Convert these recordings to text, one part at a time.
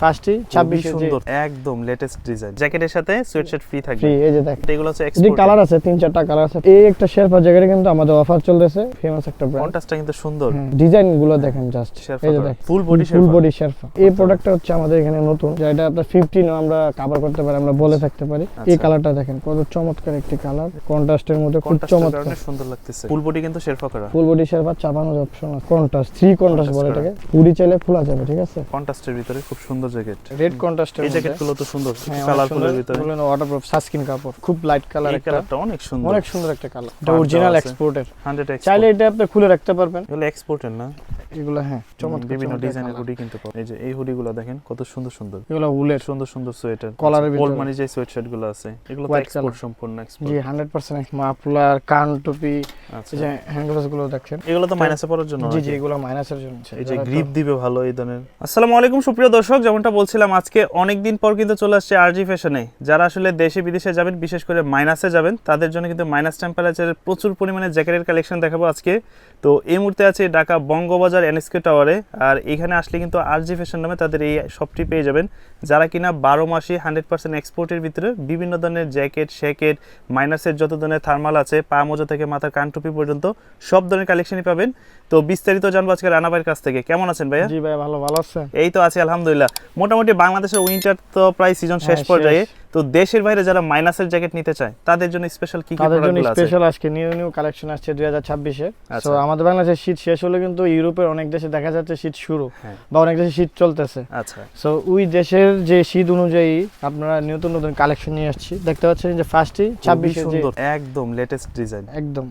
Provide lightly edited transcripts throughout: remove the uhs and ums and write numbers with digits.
ফার্স্টই 26 সুন্দর একদম latest design জ্যাকেটের সাথে সোয়েটশার্ট ফ্রি থাকবে। ফ্রি এই যে দেখেন এগুলো হচ্ছে এই এক্সপোর্ট কালার আছে 3-4টা কালার আছে। এই একটা শেরপা জ্যাকেটে কিন্তু আমাদের অফার চলতেছে, ফেমাস একটা ব্র্যান্ড। কন্ট্রাস্টটা কিন্তু সুন্দর, ডিজাইন গুলো দেখেন জাস্ট এই যে দেখেন ফুল বডি শেরপা। এই প্রোডাক্টটা হচ্ছে আমাদের এখানে নতুন, যেটা আপনার 15 আমরা কভার করতে পারি, আমরা বলে থাকতে পারি। এই কালারটা দেখেন কত চমৎকার একটি কালার, কন্ট্রাস্টের মধ্যে খুব চমৎকার, অনেক সুন্দর লাগতেছে। ফুল বডি কিন্তু শেরপা করা, ফুল বডি শেরপা, চাপানোর অপশন আছে, কন্ট্রাস্ট 3 কন্ট্রাস্ট বলে এটাকে, পুরি চাইলে খোলা যাবে, ঠিক আছে। কন্ট্রাস্টের ভিতরে খুব সুন্দর জ্যাকেট, রেড কন্ট্রাস্টের এই জ্যাকেটগুলো তো সুন্দর কালারফুলের ভিতরে, বলেন ওয়াটারপ্রুফ সানস্ক্রিন কাপড়, খুব লাইট কালার, এই কালারটা অনেক সুন্দর, অনেক সুন্দর একটা কালার। এটা অরিজিনাল এক্সপোর্টের, 100 এক্সপোর্ট। চাইলে এটা আপনি খুলে রাখতে পারবেন। এগুলো এক্সপোর্টের না, এগুলো হ্যাঁ চমৎকার বিভিন্ন ডিজাইনের হুডি কিন্তু পাবেন। এই যে এই হুডিগুলো দেখেন কত সুন্দর সুন্দর, এগুলো উলের সুন্দর সুন্দর সোয়েটার, কলারের ভিতরে ওল্ড মানি যে সোয়েটশার্ট গুলো আছে এগুলো তো এক্সপোর্ট, সম্পূর্ণ এক্সপোর্ট। জি 100% মাফলার, কান টুপি, আচ্ছা এই যে হ্যান্ডগ্লাভস গুলো দেখছেন, এগুলো তো মাইনাসে পড়ার জন্য। জি জি এগুলো মাইনাসের জন্য, এই যে গ্রিপ দিবে ভালো এই ধরনের। আসসালামু আলাইকুম সুপ্রিয় দর্শক, যেমনটা বলছিলাম আজকে অনেক দিন পর কিন্তু চলে আসছে আরজি ফ্যাশনে। যারা আসলে দেশে বিদেশে যাবেন, বিশেষ করে মাইনাসে যাবেন, তাদের জন্য কিন্তু মাইনাস টেম্পারেচারের প্রচুর পরিমাণে জ্যাকেটের কালেকশন দেখাবো আজকে। তো এই মুহূর্তে আছে ঢাকা বঙ্গবাজার এনএসকে টাওয়ারে, আর এখানে আসলে কিন্তু আরজি ফ্যাশন নামে তাদের এই শপটি পেয়ে যাবেন, যারা কিনা 12 মাসে 100% এক্সপোর্টের ভিতরে বিভিন্ন ধরনের জ্যাকেট, শ্যাকেট, মাইনাসের যত ধরনের থার্মাল আছে, পা মোজা থেকে মাথার কান টুপি পর্যন্ত সব ধরনের কালেকশনই পাবেন। তো বিস্তারিত জানবো আজকে রানা ভাইয়ের কাছ থেকে। কেমন আছেন ভাইয়া? জি ভাই ভালো আছেন? এই তো আছি আলহামদুলিল্লাহ। মোটামুটি বাংলাদেশের উইন্টার তো প্রায় সিজন শেষ পর্যায়ে, তো দেশের বাইরে যারা মাইনাসের জ্যাকেট নিতে চায় তাদের জন্য স্পেশাল কি কি প্রোডাক্টগুলো আছে? স্পেশাল আজকে নিউ কালেকশন আসছে 2026 এ। সো আমাদের বাংলাদেশের শীত শেষ হলে কিন্তু ইউরোপের অনেক দেশে দেখা যাচ্ছে শীত শুরু, বা অনেক দেশে শীত চলতেছে। আচ্ছা, সো ওই দেশের যে শীত অনুযায়ী আপনারা নতুন নতুন কালেকশন নিয়ে আসছি। দেখতে পাচ্ছেন যে ফার্স্টই 26 এর সুন্দর একদম লেটেস্ট ডিজাইন, একদম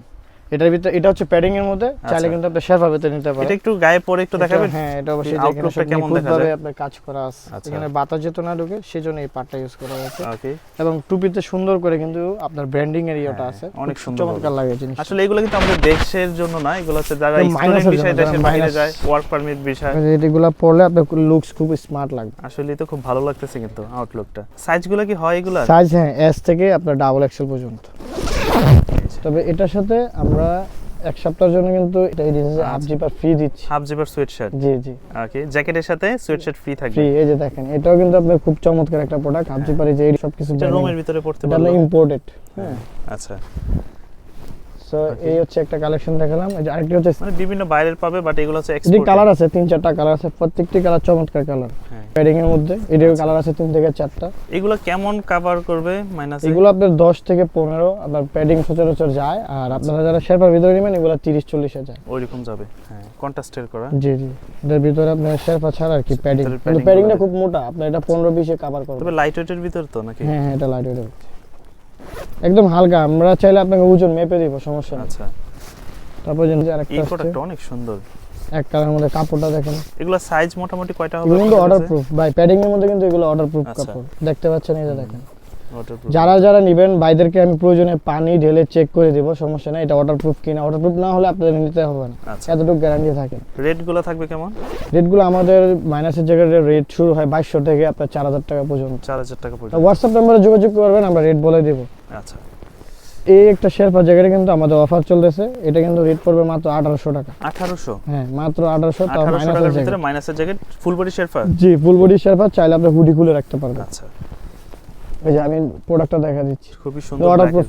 এটার ভিতরে, এটা হচ্ছে প্যাডিং এর মধ্যে, চাইলে কিন্তু আপনি শেরপা ভিতরে নিতে পারেন। এটা একটু গায়ে পরে একটু দেখাবেন। হ্যাঁ এটা অবশ্যই আউটলুকটা কেমন দেখা যায়, আপনার কাজ করা আছে, এখানে বাতাস যেত না ঢুকে, সেজন্য এই পার্টটা ইউজ করা হয়েছে। ওকে, এবং টুপিতে সুন্দর করে কিন্তু আপনার ব্র্যান্ডিং এরিয়াটা আছে, অনেক সুন্দর চমৎকার লাগে জিনিস। আসলে এগুলো কিন্তু আমাদের দেশের জন্য না, এগুলো হচ্ছে যারা স্টুডেন্ট বিষয়ে দেশের বাইরে যায়, ওয়ার্ক পারমিট বিষয়, এগুলো পরলে আপনার লুকস খুব স্মার্ট লাগবে। আসলে তো খুব ভালো লাগতেছে কিন্তু আউটলুকটা। সাইজগুলো কি হয় এগুলা? সাইজ হ্যাঁ এস থেকে আপনার ডাবল এক্সেল পর্যন্ত। তবে এটার সাথে আমরা এক সপ্তাহের জন্য কিন্তু এটা হাফ জিপার ফ্রি দিচ্ছি, হাফ জিপার সোয়েটশার্ট। জি জি ওকে, জ্যাকেটের সাথে সোয়েটশার্ট ফ্রি থাকবে। ফ্রি এই যে দেখেন, এটাও কিন্তু আপনার খুব চমৎকার একটা প্রোডাক্ট। হাফ জিপার এই যে সবকিছু এটা রুমের ভিতরে পড়তে পারবে, এটা ইম্পোর্টেড। হ্যাঁ আচ্ছা, সো এই হচ্ছে একটা কালেকশন দেখালাম। এই যে আরেকটা হচ্ছে মানে বিভিন্ন বাইরের পাবে, বাট এগুলো হচ্ছে এই এক্সপোর্ট। কালার আছে 3-4টা কালার আছে, প্রত্যেকটি কালার চমৎকার কালার। প্যাডিং এর মধ্যে এটার কালার আছে 3 থেকে 4টা। এগুলো কেমন কভার করবে মাইনাসে? এগুলো আপনার 10 থেকে 15 আপনার প্যাডিং সচরাচর যায়, আর আপনারা যারা শেরপার ভিতরে নেবেন এগুলো 30-40 এ যায়, ওইরকম যাবে। হ্যাঁ, কন্ট্রাস্টের করা। জি জি এর ভিতরে আপনার শেরপা ছাড়া আর কি প্যাডিং, কিন্তু প্যাডিংটা খুব মোটা, আপনার এটা 15-20 এ কভার করবে। তবে লাইট ওয়েটের ভিতর তো নাকি? হ্যাঁ হ্যাঁ এটা লাইট ওয়েট একদম হালকা, আমরা চাইলে আপনাকে ওজন মেপে দিব, সমস্যা নেই। আচ্ছা, তারপর যে আরেকটা এই প্রোডাক্টটা অনেক সুন্দর, এক কালারের মধ্যে কাপড়টা দেখেন। এগুলো সাইজ মোটামুটি কয়টা হবে? এগুলো অর্ডার প্রুফ ভাই, প্যাডিং এর মধ্যে কিন্তু এগুলো অর্ডার প্রুফ কাপড়, দেখতে পাচ্ছেন এই যে দেখেন। যারা নেবেন ভাইদেরকে আমি প্রয়োজনে পানি ঢেলে চেক করে দিব, সমস্যা নাই। এটা ওয়াটার প্রুফ কিনা, ওয়াটার প্রুফ না হলে আপনাদের নিতে হবে না, এতটুকু গ্যারান্টি থাকে। রেট গুলো থাকবে কেমন? রেট গুলো আমাদের মাইনাসের জায়গায় রেট শুরু হয় 2200 থেকে আপনার 4000 টাকা পর্যন্ত। 4000 টাকা পর্যন্ত। হোয়াটসঅ্যাপ নম্বরে যোগাযোগ করবেন, আমরা রেট বলে দেব। আচ্ছা, এই একটা শেরপা জ্যাকেটে কিন্তু আমাদের অফার চলতেছে, এটা কিন্তু রেট পড়বে মাত্র 1800 টাকা। 1800? হ্যাঁ মাত্র 1800, তাও মাইনাসের ভিতরে মাইনাসের জ্যাকেট, ফুল বডি শেরপা। জি ফুল বডি শেরপা, চাইলে আপনি হুডি খুলে রাখতে পারবেন। আচ্ছা, এই যে আমি প্রোডাক্টটা দেখা দিচ্ছি, খুবই সুন্দর। ওয়াটারপ্রুফ।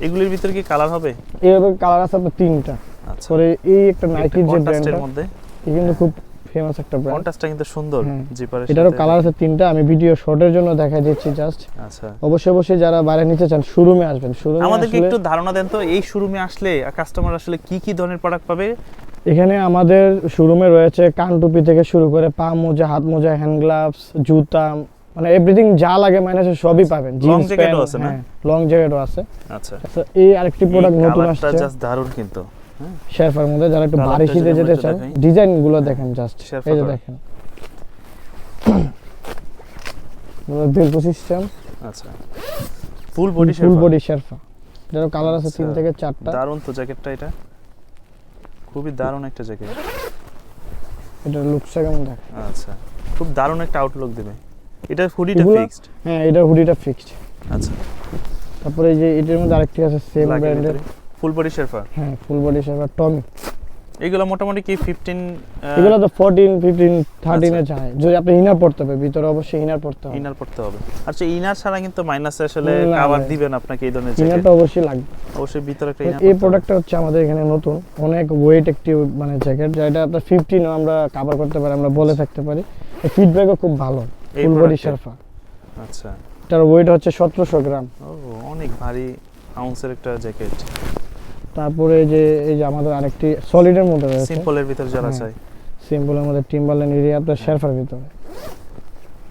এগুলির ভিতরে কি কালার হবে? এর কালার আছে আপনার 3টা। আচ্ছা, পরে এই একটা নাইকির যে ব্র্যান্ডের মধ্যে, এই কিন্তু খুব ফেমাস একটা ব্র্যান্ড, কন্ট্রাস্টটা কিন্তু সুন্দর জিপারের সাথে। এটারও কালার আছে 3টা, আমি ভিডিও শর্টের জন্য দেখাই দিচ্ছি জাস্ট। আচ্ছা, অবশ্যই যারা বাইরে নিতে চান শোরুমে আসবেন। শোরুমে আমাদেরকে একটু ধারণা দেন তো, এই শোরুমে আসলে কাস্টমার আসলে কি কি ধরনের প্রোডাক্ট পাবে? এখানে আমাদের শোরুমে রয়েছে কান টুপি থেকে শুরু করে পা মোজা, হাত মোজা, হ্যান্ড গ্লাভস, জুতা, মানে এভরিথিং যা লাগে মাইনাসে সবই পাবেন। লং জ্যাকেটও আছে না? লং জ্যাকেটও আছে। আচ্ছা, এই আরেকটি প্রোডাক্ট নতুন আসছে, কালারটা জাস্ট দারুণ কিন্তু। শেরপার মধ্যে যারা একটু ভারী শীতে যেতে চান, ডিজাইন গুলো দেখেন জাস্ট, এই যে দেখেন বেল্ট সিস্টেম। আচ্ছা, ফুল বডি শেরপা, এটারও কালার আছে 3 থেকে 4টা। দারুণ তো জ্যাকেটটা, এটা খুবই দারুণ একটা জ্যাকেট। এটার লুকসটা কেমন দেখেন? আচ্ছা, খুব দারুণ একটা আউটলুক দেবে। এটা হুডিটা ফিক্সড? হ্যাঁ এটা হুডিটা ফিক্সড। আচ্ছা, তারপরে এই যে এটার মধ্যে আরেকটি আছে সেম ব্র্যান্ডের ফুল বডি শেরপা। হ্যাঁ ফুল বডি শেরপা টমি। এগুলো মোটামুটি কি 15 এগুলো তো 14 15 13 এ যায় যদি আপনি ইনার পড়তে হবে ভিতরে অবশ্যই ইনার পড়তে হবে ইনার পড়তে হবে আচ্ছা ইনার ছাড়া কিন্তু মাইনাসে আসলে না, কভার ভাই। দিবেন আপনাকে এই ধরনের জ্যাকেট ইনারটা অবশ্যই লাগবে অবশ্যই ভিতরে একটা ইনার এই প্রোডাক্টটা হচ্ছে আমাদের এখানে নতুন অনেক ওয়েট একটি মানে জ্যাকেট যেটা আপনার 15 ও আমরা কভার করতে পারি আমরা বলে থাকতে পারি এই ফিডব্যাকও খুব ভালো এই ফুল বডি product-এর? শেরপা আচ্ছা এটার ওয়েট হচ্ছে 1700 গ্রাম ও অনেক ভারী আউন্সের একটা জ্যাকেট তারপরে এই যে আমাদের আরেকটি সলিডের মধ্যে রয়েছে সিম্পলের ভিতর যারা হ্যাঁ। চাই সিম্পলের মধ্যে টিম্বারল্যান্ড এরিয়া আপনার শেরপার ভিতরে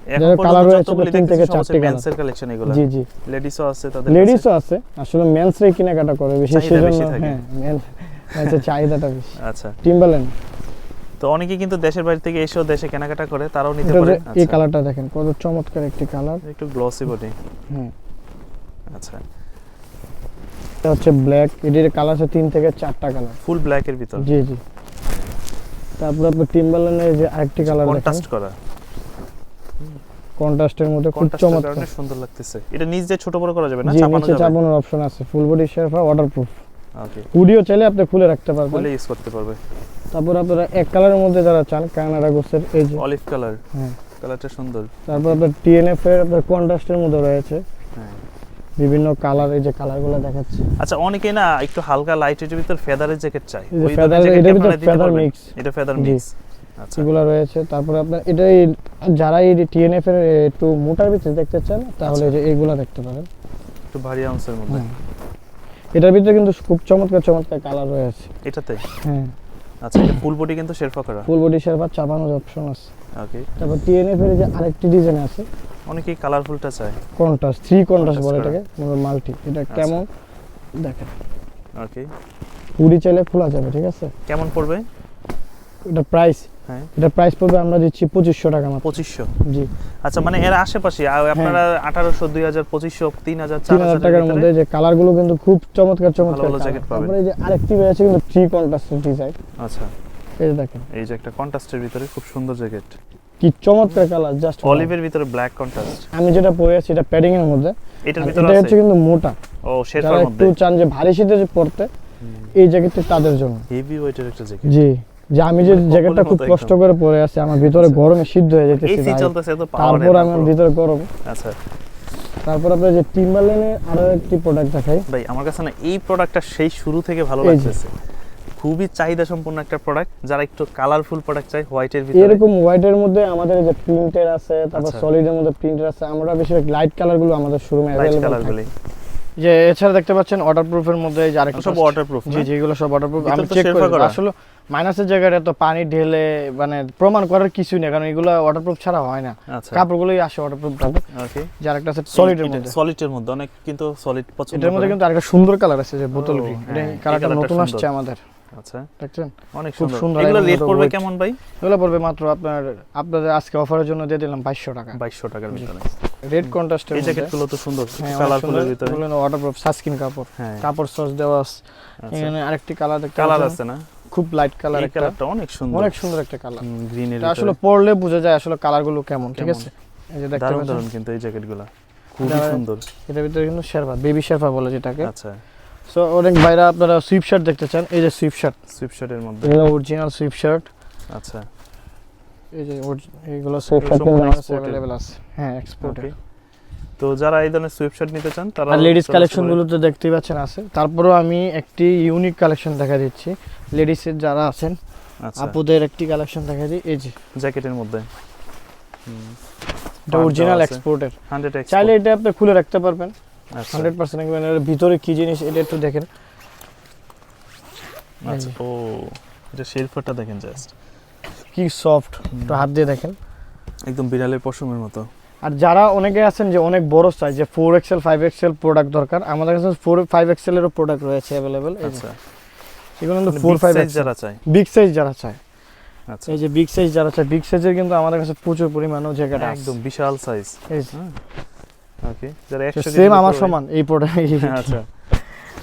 এখন যারা colour পর্যন্ত রয়েছে যতগুলি তিন থেকে দেখতেছি চারটে colour। মেন্সের কালেকশন এগুলো জি জি লেডিসও আছে তাদের লেডিসও আছে আসলে মেন্সরে কেনাকাটা করে বেশি চাহিদা সেজন্য বেশি থাকে। হ্যাঁ মেন্সের চাহিদাটা বেশি কাছে। আচ্ছা টিম্বারল্যান্ড তো অনেকে কিন্তু দেশের বাইরে থেকে এসেও দেশে কেনাকাটা করে তারাও নিতে এটা পারে যে এই কালারটা দেখেন কত চমৎকার একটি কালার একটু গ্লসি বডি হ্যাঁ আচ্ছা এটা হচ্ছে ব্ল্যাক এটির কালার আছে 3 থেকে 4টা কালার ফুল ব্ল্যাক এর ভিতর জি জি তারপর আপনি টিম্বারল্যান্ডের যে আরেকটি কালার দেখেন কন্ট্রাস্ট করা কন্ট্রাস্টের মধ্যে খুব কন্ট্রাস্টের চমৎকার কারণে সুন্দর লাগতেছে এটা নিচ দিয়ে ছোট বড় করা যাবে না জি চাপানো নিচে যাবে চাপানোর অপশন আছে full body Sherpa waterproof okay হুডিও চাইলে আপনি খুলে রাখতে পারবেন বলে ইউজ করতে পারবে তারপর আপনারা এক কালারের মধ্যে যারা চান কানাডা গোসের এই যে অলিভ কালার হ্যাঁ কালারটা সুন্দর তারপর আপনার টিএনএফ এর আপনার কন্ট্রাস্টের মধ্যে রয়েছে হ্যাঁ বিভিন্ন কালার এই যে কালারগুলো দেখাচ্ছি আচ্ছা অনেকে না একটু হালকা লাইটের ভিতর ফেদারের জ্যাকেট চাই এই যে ওই feather- ধরনের এটার জ্যাকেট ভিতর আপনারা দিতে feather পারবেন? mix। এটা ফেদার জি। মিক্স আচ্ছা এগুলো রয়েছে তারপর আপনার এটা যারা এই টিএনএফ এর একটু মোটার ভিতরে দেখতে চান তাহলে এই যে এইগুলা দেখতে পারেন একটু ভারী আউন্সের মধ্যে হ্যাঁ। এটার ভিতরে কিন্তু খুব চমৎকার চমৎকার কালার রয়েছে এটাতে হ্যাঁ আচ্ছা এটা ফুল বডি কিন্তু শেরপা করা ফুল বডি শেরপা চাপানোর অপশন আছে ওকে তারপর টিএনএফ এর যে আরেকটি ডিজাইন আছে অনেকেই কালারফুলটা চায় কন্ট্রাস্ট 3 কন্ট্রাস্ট বলে Contrast এটাকে মাল্টি এটা কেমন দেখেন ওকে পুরি চাইলে খোলা যাবে ঠিক আছে কেমন পড়বে এটা প্রাইস হ্যাঁ এটা প্রাইস পড়বে আমরা দিচ্ছি 2500 টাকা মাত্র 2500 জি আচ্ছা মানে এর আশেপাশে আপনারা 1800 2000 2500 3000 3000 4000 টাকার মধ্যে যে কালারগুলো কিন্তু খুব চমৎকার চমৎকার ভালো colour। jacket পাবেন। তারপরে এই যে আরেকটি রয়েছে কিন্তু 3 কন্ট্রাস্টের ডিজাইন আচ্ছা এই যে দেখেন এই যে একটা কন্ট্রাস্টের ভিতরে খুব সুন্দর জ্যাকেট কি চমৎকার কালার জাস্ট অলিভের ভিতরে ব্ল্যাক কন্ট্রাস্ট আমি যেটা পরে আছি এটা প্যাডিং এর মধ্যে এটার আর ভিতরে এটা আছে হচ্ছে কিন্তু মোটা ও যারা শেরপার একটু মধ্যে চান যে ভারী শীতে যে পরতে এই জ্যাকেটটা তাদের জন্য হেভি ওয়েটের একটা জ্যাকেট জি যে আমি যে মানে জ্যাকেটটা খুব কম্বলের মতো কষ্ট একদম। করে পরে আছি আমার ভিতরে আচ্ছা। গরমে সিদ্ধ হয়ে যাইতেছে এসি ভাই। চলতেছে এত পাওয়ার তারপর আমার ভিতরে গরম আচ্ছা তারপর আপনার যে টিম্বারল্যান্ডের আরো একটি প্রোডাক্ট দেখাই ভাই আমার কাছে না এই প্রোডাক্টটা সেই শুরু থেকে ভালো এই যে। লাগতেছে খুবই চাহিদা সম্পন্ন একটা প্রোডাক্ট যারা একটু কালারফুল প্রোডাক্ট চাই হোয়াইটের ভিতরে এরকম হোয়াইটের মধ্যে আমাদের এই যে প্রিন্টের আছে তারপর আচ্ছা। সলিডের মধ্যে প্রিন্টের আছে আমরা বেশি লাইট কালার গুলো আমাদের শোরুমে লাইট अवेलेबल কালার থাকে গুলি যে এছাড়া দেখতে পাচ্ছেন ওয়াটারপ্রুফের মধ্যে এই যে আরেকটা সব ওয়াটারপ্রুফ জি জি এগুলো সব ওয়াটারপ্রুফ ভিতরে আমি তো চেক শেরপা করি করা। আসলে মাইনাসের জায়গাটা তো পানি ঢেলে মানে প্রমাণ করার কিছুই নেই কারণ এগুলো ওয়াটারপ্রুফ ছাড়া হয় না আচ্ছা কাপড়গুলোই আসে ওয়াটারপ্রুফ থাকে ওকে যে আরেকটা আছে সলিডের মধ্যে সলিডের মধ্যে অনেক কিন্তু সলিড পছন্দ এটার মধ্যে করে। কিন্তু আরেকটা সুন্দর কালার আছে যে বোতল ও, গ্রিন হ্যাঁ, এটা এই কালারটা colourটা নতুন সুন্দর। আসছে আমাদের আচ্ছা দেখছেন অনেক খুব সুন্দর সুন্দর এগুলো এবং রেট ওটা পড়বে weight। কেমন ভাই এগুলো পড়বে মাত্র আপনাদের আজকে অফারের জন্য দিয়ে দিলাম 2200 টাকা 2200 টাকার ভিতরে রেড কন্ট্রাস্টের এই মধ্যে জ্যাকেটগুলো তো সুন্দর হ্যাঁ কালারফুলের ভিতরে ওয়াটারপ্রুফ সানস্ক্রিন কাপড় হ্যাঁ কাপড় সস দেওয়া আছে। আচ্ছা এখানে আরেকটি কালার দেখতে কালার পাচ্ছেন, আছে না খুব লাইট কালার এই একটা কালারটা অনেক সুন্দর অনেক সুন্দর একটা কালার গ্রিনের এটা আসলে পরলে বোঝা যায় আসলে কালারগুলো কেমন ঠিক কেমন? আছে এই যে দেখতে দারুণ পাচ্ছেন দারুণ কিন্তু এই জ্যাকেটগুলো খুবই এটা- সুন্দর এটার ভিতরে কিন্তু শেরপা বেবি শেরপা বলে যেটাকে আচ্ছা সো অনেক ভাইরা আপনারা সুইপ শার্ট দেখতে চান এই যে সুইপ শার্ট সুইপশার্টের মধ্যে এগুলো অরিজিনাল সুইপ শার্ট আচ্ছা এই যে এইগুলো সুইপ শার্ট সম্পূর্ণ কিন্তু exported। अवेलेबल আছে হ্যাঁ এক্সপোর্টেড ওকে তো যারা এই ধরনের সুইপশার্ট নিতে চান তারা আর লেডিস চলে কালেকশন আসতে গুলো তো দেখতেই পাচ্ছেন আছে তারপরেও আমি একটি ইউনিক কালেকশন দেখা দিচ্ছি লেডিসের যারা আছেন পারেন। আচ্ছা আপুদের একটি কালেকশন দেখা দিই এই যে জ্যাকেটের মধ্যে এটা অরিজিনাল এক্সপোর্টের 100 চাইলে এটা আপনি খুলে রাখতে পারবেন আচ্ছা 100% মানে এর ভিতরে কি জিনিস এটা একটু দেখেন আচ্ছা ও এটা শেরফাটা দেখেন জাস্ট কি সফট একটু হাত দিয়ে দেখেন একদম বিড়ালের পশমের মতো আর যারা অনেকে আছেন যে অনেক বড় সাইজ যে 4XL 5XL প্রোডাক্ট দরকার আমাদের কাছে 4 5XL এরও প্রোডাক্ট রয়েছে अवेलेबल আচ্ছা এগুলো কিন্তু বিগ 4 সাইজ 5XL যারা চায় বিগ সাইজ যারা চায় আচ্ছা এই যে বিগ সাইজ যারা চায় বিগ সাইজের কিন্তু আমাদের কাছে প্রচুর পরিমাণও জায়গা আছে একদম বিশাল সাইজ এই ওকে যারা 100 সেম আমার সমান এই প্রোডাক্ট আচ্ছা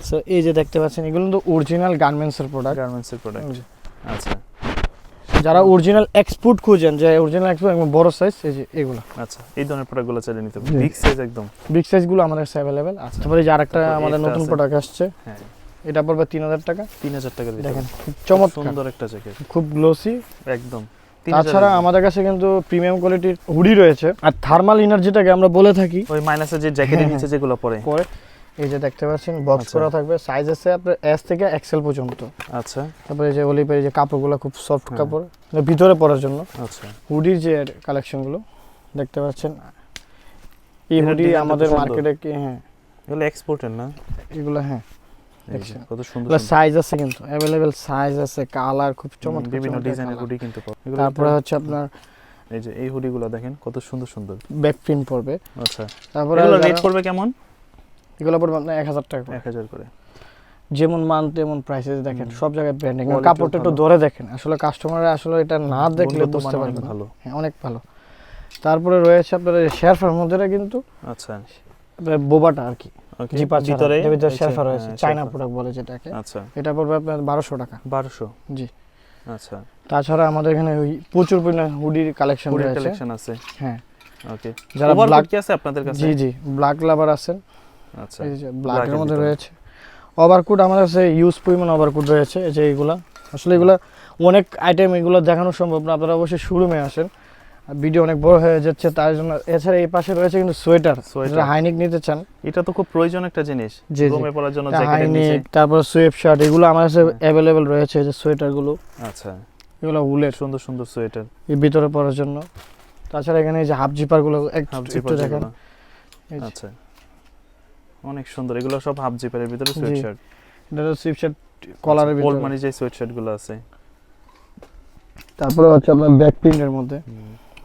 সো এই যে দেখতে পাচ্ছেন এগুলো কিন্তু অরিজিনাল গার্মেন্টস এর প্রোডাক্ট গার্মেন্টস এর প্রোডাক্ট আচ্ছা যারা অরিজিনাল এক্সপোর্ট খুঁজেন যে অরিজিনাল এক্সপোর্ট এবং বড় সাইজ এই যে এগুলো আচ্ছা এই ধরনের প্রোডাক্টগুলো চাইলে নিতে জি। বিগ সাইজ একদম বিগ সাইজ গুলো আমাদের কাছে अवेलेबल আছে তারপরে যে আরেকটা তারপর আমাদের একটা নতুন আছে। প্রোডাক্ট আসছে হ্যাঁ এটা পড়বে 3000 টাকা। 3000 টাকার ভিতরে দেখেন খুব চমৎকার, সুন্দর একটা জ্যাকেট, খুব গ্লোসি একদম। তাছাড়া আমাদের কাছে কিন্তু প্রিমিয়াম কোয়ালিটির হুডি রয়েছে, আর থার্মাল ইনার যেটাকে আমরা বলে থাকি ওই মাইনাসের যে জ্যাকেটের নিচে যেগুলো পরে পরে, এই যে দেখতে পাচ্ছেন বক্স করা থাকবে, সাইজ আছে আপনার এস থেকে এক্সেল পর্যন্ত। আচ্ছা, তারপরে এই যে অলিপের যে কাপড়গুলো খুব সফট কাপড়, মানে ভিতরে পরার জন্য। আচ্ছা, হুডির যে কালেকশনগুলো দেখতে পাচ্ছেন, এই হুডি ডিজাইনটা আমাদের সুন্দর। মার্কেটে কি, হ্যাঁ এগুলো এক্সপোর্টের না? এগুলো হ্যাঁ এই যে কত সুন্দর এগুলো সাইজ আছে, কিন্তু অ্যাভেলেবেল সাইজ আছে, কালার খুব চমৎকার বিভিন্ন চমৎকার ডিজাইনের colour। হুডি কিন্তু পাওয়া। এগুলো তারপরে হচ্ছে আপনার এই যে এই হুডিগুলো দেখেন কত সুন্দর সুন্দর। ব্যাক প্রিন্ট পড়বে। আচ্ছা, তারপরে এগুলো রেট পড়বে কেমন? এগুলো পড়বে আপনার 1000 টাকা করে। 1000 করে। যেমন মান তেমন প্রাইসেস দেখেন, সব জায়গায় ব্র্যান্ডিং। Quality কাপড়টা একটু ভালো। ধরে দেখেন, আসলে কাস্টমাররা আসলে এটা না দেখলে গুণগত বুঝতে মান পারবে অনেক না। ভালো। হ্যাঁ অনেক ভালো। তারপরে রয়েছে আপনার শেরফার মধ্যে কিন্তু আচ্ছা, আপনার বোবাটা আর কি, ওকে। জিপা ভিতরে ভিতরে শেরফার রয়েছে, হ্যাঁ, চায়না শেরফার। প্রোডাক্ট বলে যেটাকে। আচ্ছা, এটা পড়বে আপনার 1200 টাকা। 1200। জি। আচ্ছা, তাছাড়া আমাদের এখানে ওই প্রচুর পরিমাণে হুডির কালেকশন হুডির রয়েছে। কালেকশন আছে। হ্যাঁ, ওকে। যারা ওভারকোট ব্ল্যাক, কি আছে আপনাদের কাছে? জি জি, ব্ল্যাক লাভার আছেন। আচ্ছা, এই যে ব্ল্যাকের ব্ল্যাকের মধ্যে ভিতরে। রয়েছে ওভারকোট, আমাদের কাছে ইউজ পরিমাণ ওভারকোট রয়েছে। এই যে এইগুলা, আসলে এগুলা অনেক আইটেম, এগুলো দেখানো সম্ভব না, আপনারা অবশ্যই শোরুমে আসেন, ভিডিও অনেক বড় হয়ে যাচ্ছে তার জন্য। এছাড়া এই পাশে রয়েছে কিন্তু সোয়েটার, যারা হাইনিক নিতে চান, এটা তো খুব প্রয়োজন একটা জিনিস জি, জি। গরমে পরার জন্য, জ্যাকেটের নিচে। হাইনিক, তারপর সোয়েব শার্ট, এগুলো আমার কাছে অ্যাভেলেবেল রয়েছে। এই যে সোয়েটারগুলো, আচ্ছা, এগুলো উলের, সুন্দর সুন্দর সোয়েটার, এই ভিতরে পরার জন্য। তাছাড়া এখানে এই যে হাফ জিপারগুলো হাফ একটু জিপার দেখেন। যেগুলো। এই যে, আচ্ছা, অনেক সুন্দর। এগুলো সব হাফ জিপারের ভিতরে জি। সোয়েটশার্ট, এটা হচ্ছে সুইপ শার্ট কলারের ওল্ড ভিতরে। মানি যে সোয়েটশার্ট গুলো আছে, তারপরে হচ্ছে আপনার ব্যাক প্রিন্টের মধ্যে।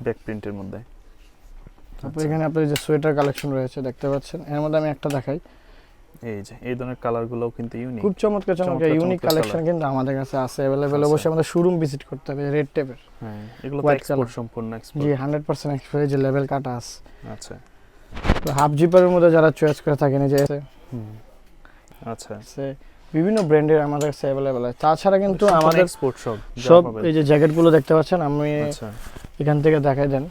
ব্যাক প্রিন্টের মধ্যে। তারপর এখানে আপনার যে সোয়েটার কালেকশন রয়েছে দেখতে পাচ্ছেন, এর মধ্যে আমি একটা দেখাই, এই যে এই ধরনের কালার গুলোও কিন্তু ইউনিক, খুব চমৎকার চমৎকার চমৎকার ইউনিক চমৎকার কালেকশন colour। কিন্তু আমাদের কাছে আছে অ্যাভেলেবেল। আচ্ছা। অবশ্যই আমাদের শোরুম ভিজিট করতে হবে। রেড টেপের, হ্যাঁ এগুলো তো White এক্সপোর্ট colour। সম্পূর্ণ জি এক্সপোর্ট। 100% এক্সপোর্ট, যে লেভেল কাটা আছে। আচ্ছা, তো হাফ জিপারের মধ্যে যারা চয়েস করে থাকেন, এই যে আচ্ছা, আছে বিভিন্ন ব্র্যান্ডের আমাদের কাছে অ্যাভেলেবেল আছে। তাছাড়া কিন্তু আমাদের এক্সপোর্ট সব এই যে জ্যাকেটগুলো দেখতে পাচ্ছেন, আমি আচ্ছা, এখান থেকে দেখাই দেন।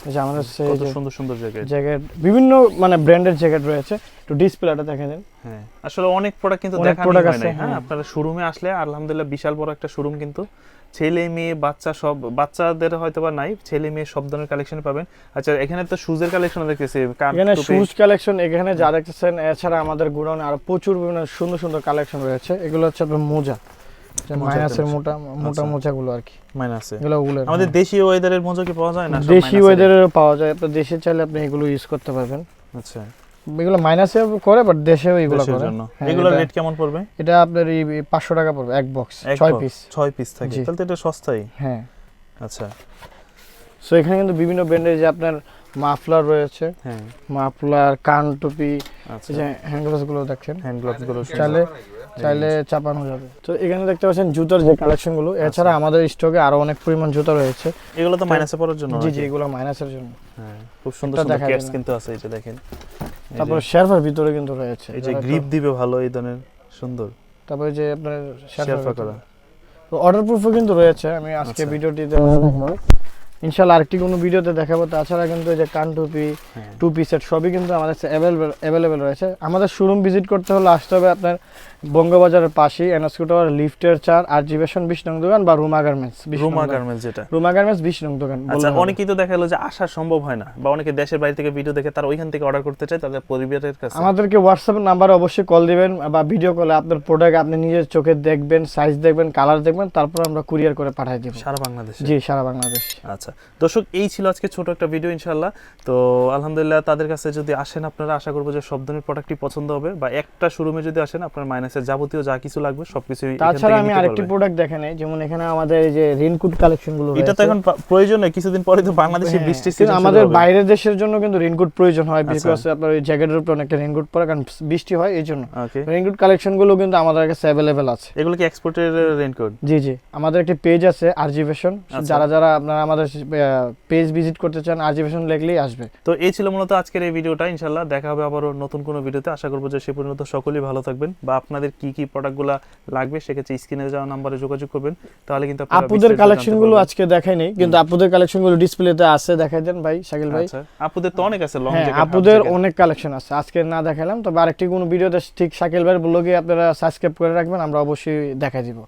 এই যে আমাদের কাছে এই কত যে সুন্দর সুন্দর জ্যাকেট। জ্যাকেট, বিভিন্ন মানে ব্র্যান্ডের জ্যাকেট রয়েছে। একটু ডিসপ্লেটা দেখে দেন। হ্যাঁ আসলে অনেক প্রোডাক্ট কিন্তু অনেক দেখানো product হয় আছে, না। হ্যাঁ হ্যাঁ। আপনারা শোরুমে আসলে আলহামদুলিল্লাহ বিশাল বড় একটা শোরুম, কিন্তু ছেলে মেয়ে বাচ্চা সব, বাচ্চাদের হয়তো বা নাই, ছেলে মেয়ে সব ধরনের কালেকশন পাবেন। আচ্ছা এখানে তো শুজের কালেকশন দেখতেছি, এখানে শুজ কালেকশন, এখানে যা দেখতেছেন, এছাড়া আমাদের গোডাউনে আরো প্রচুর বিভিন্ন সুন্দর সুন্দর কালেকশন রয়েছে। এগুলো হচ্ছে আপনার মোজা, যে মোজা মাইনাসের collection। মোটা মোটা আচ্ছা। মোজাগুলো আর কি, মাইনাসে এগুলো উলের। আমাদের হ্যাঁ। দেশীয় ওয়েদারের মোজা কি পাওয়া যায় না? সব দেশি মাইনাসেরই? ওয়েদারেরও পাওয়া যায়, আপনার দেশে চাইলে আপনি এগুলো ইউজ করতে পারবেন। আচ্ছা, এগুলো মাইনাসে করে, বাট দেশেও এগুলো দেশের করে। জন্য হ্যাঁ, এগুলোর এটা- রেট কেমন পড়বে? এটা আপনার এই 500 টাকা পড়বে এক বক্স, এক 6 box, পিস। 6 পিস থাকে, জি। তাহলে তো এটা সস্তাই। হ্যাঁ, আচ্ছা, সো এখানে কিন্তু বিভিন্ন ব্র্যান্ডের যে আপনার মাফলার রয়েছে, হ্যাঁ মাফলার, কান টুপি, আচ্ছা, এই যে হ্যান্ডগ্লাভস গুলো দেখছেন, হ্যান্ড গ্লাভস গুলো চাইলে চাইলে চাপানো যাবে। তো এখানে দেখতে পাচ্ছেন জুতার যে কালেকশন গুলো। এছাড়া আমাদের স্টকে আরো অনেক পরিমাণ জুতা রয়েছে। এগুলো তো মাইনাসে পড়ার জন্য জি নাকি? জি, এগুলো মাইনাসের জন্য। হ্যাঁ খুব সুন্দর একটা সুন্দর দেখা ক্যাপস যায় না। কিন্তু আছে, এই যে দেখেন। এই তারপর যে- শেরফার ভিতরে কিন্তু রয়েছে, এই যে গ্রিপ দিবে ভালো, এই ধরনের সুন্দর তারপরে যে আপনার শেরফা করা। তো অর্ডার প্রুফও কিন্তু রয়েছে। আমি আজকে আচ্ছা। ভিডিওটিতে দেখাবো, ইনশাআল্লাহ আরেকটি কোনো ভিডিওতে দেখাবো। তাছাড়া কিন্তু এই যে কান টুপি, হ্যাঁ টু পিস সেট সবই কিন্তু আমাদের অ্যাভেলেবেল রয়েছে। আমাদের শোরুম ভিজিট করতে হলে আসতে হবে আপনার বঙ্গবাজারের পাশেই এনএসকিউ টাওয়ার লিফটের 4 আরজিভেশন 20 নং দোকান, বা রুমা গার্মেন্টস 20 নং রুমা দোকান। গার্মেন্টস যেটা। রুমা গার্মেন্টস 20 নং দোকান আচ্ছা বললে হবে। অনেকেই তো দেখালো যে আসা সম্ভব হয় না, বা অনেকে দেশের বাইরে থেকে ভিডিও দেখে তারা ওইখান থেকে অর্ডার করতে চায় তাদের পরিবারের কাছে। আমাদেরকে হোয়াটসঅ্যাপ নাম্বারে অবশ্যই কল দিবেন, বা ভিডিও কলে আপনার প্রোডাক্ট আপনি নিজের চোখে দেখবেন, সাইজ দেখবেন, কালার দেখবেন, তারপর আমরা কুরিয়ার করে পাঠিয়ে দিব সারা বাংলাদেশে। জি, সারা বাংলাদেশ। আচ্ছা দর্শক, এই ছিল আজকে ছোট একটা ভিডিও ইনশাআল্লাহ। তো আলহামদুলিল্লাহ তাদের কাছে যদি আসেন আপনারা, আশা করবো যে সব ধরনের প্রোডাক্টই পছন্দ হবে, বা একটা শোরুমে যদি আসেন আপনার মাইনাসের যাবতীয় যা কিছু লাগবে সবকিছু তাছাড়া আমি আরেকটি প্রোডাক্ট দেখে নেই, যেমন এখানে আমাদের এই যে রেইনকোট কালেকশন গুলো এটা তো রয়েছে। এখন প্রয়োজন নেই, কিছুদিন পরে তো বাংলাদেশে হ্যাঁ, বৃষ্টির কিন্তু সিজন আমাদের বাইরের দেশের জন্য কিন্তু রেইনকোট প্রয়োজন হয়, আচ্ছা। বিকজ আপনার ওই জ্যাকেটের উপর অনেকটা রেইনকোট পরে, কারণ বৃষ্টি হয় এই জন্য। ওকে, রেইনকোট কালেকশন গুলো কিন্তু আমাদের কাছে অ্যাভেলেবেল আছে। এগুলো কি এক্সপোর্টের রেইনকোট? জি জি, আমাদের একটি পেজ আছে আরজিভেশন, আচ্ছা। যারা যারা আপনারা আমাদের পেজ ভিজিট করতে চান আরজিভেশন লিখলেই আসবে। তো এই ছিল মূলত আজকের এই ভিডিওটা। ইনশাআল্লাহ দেখা হবে আবারও নতুন কোনো ভিডিওতে। আশা করবো যে সে পর্যন্ত সকলেই ভালো থাকবেন, বা আপনাদের আপনাদের কি কি প্রোডাক্টগুলো লাগবে সেক্ষেত্রে স্ক্রিনে যাওয়া নম্বরে যোগাযোগ করবেন, তাহলে কিন্তু আপনারা আপুদের বিস্তারিত কালেকশন জানতে গুলো পারবেন। আজকে দেখাই নেই, কিন্তু আপুদের কালেকশন গুলো ডিসপ্লেতে আছে, দেখাই দেন ভাই শাকিল ভাই। আচ্ছা, আপুদের তো অনেক আছে, লং হ্যাঁ জ্যাকেট, আপুদের অনেক কালেকশন আছে, আজকে না দেখালাম, তবে আরেকটি কোনো ভিডিওতে ঠিক শাকিল ভাইয়ের ব্লগে আপনারা সাবস্ক্রাইব করে রাখবেন, আমরা অবশ্যই দেখাই দিব।